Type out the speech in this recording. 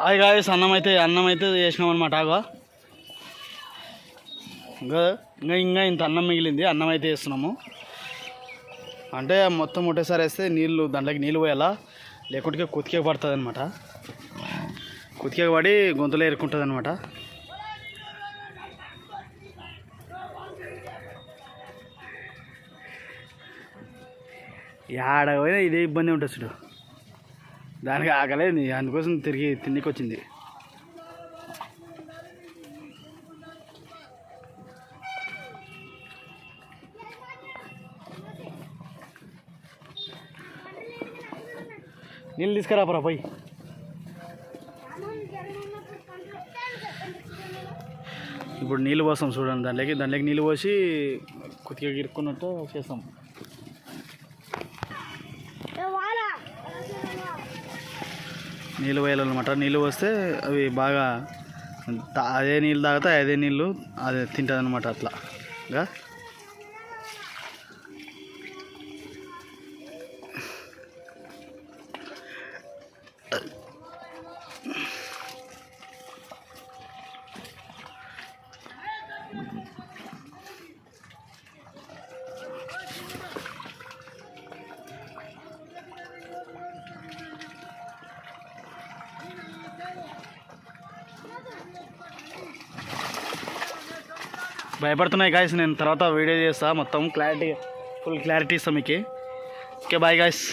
అది కాదు అన్నం అయితే చేసినాం అనమాట. ఆగో ఇంకా ఇంత అన్నం మిగిలింది. అన్నం అయితే వేస్తున్నాము. అంటే మొత్తం ఒకటేసారి వేస్తే దాంట్లోకి నీళ్ళు పోయాలా, లేకుంటే కుతికే పడుతుంది అనమాట. కుతికే పడి గొంతులో ఏరుకుంటుంది అనమాట. ఏడ పోయినా ఇదే ఇబ్బంది ఉంటుంది చూడు. దానికి ఆకలేదు, అందుకోసం తిరిగి తిండికి వచ్చింది. నీళ్ళు తీసుకురాపరా పోయి. ఇప్పుడు నీళ్ళు పోస్తాం చూడండి. దాంట్లోకి నీళ్ళు పోసి కొద్దిగా గిరుక్కున్నట్టు చేస్తాం. నీళ్ళు పోయాలన్నమాట. నీళ్ళు పోస్తే అవి బాగా అదే నీళ్ళు తాగుతాయి, అదే నీళ్ళు అదే తింటుంది అనమాట. అట్లా భయపడుతున్నాయి గాయస్. నేను తర్వాత వీడియో చేస్తాను, మొత్తం ఫుల్ క్లారిటీ ఇస్తాను మీకు. Okay bye guys.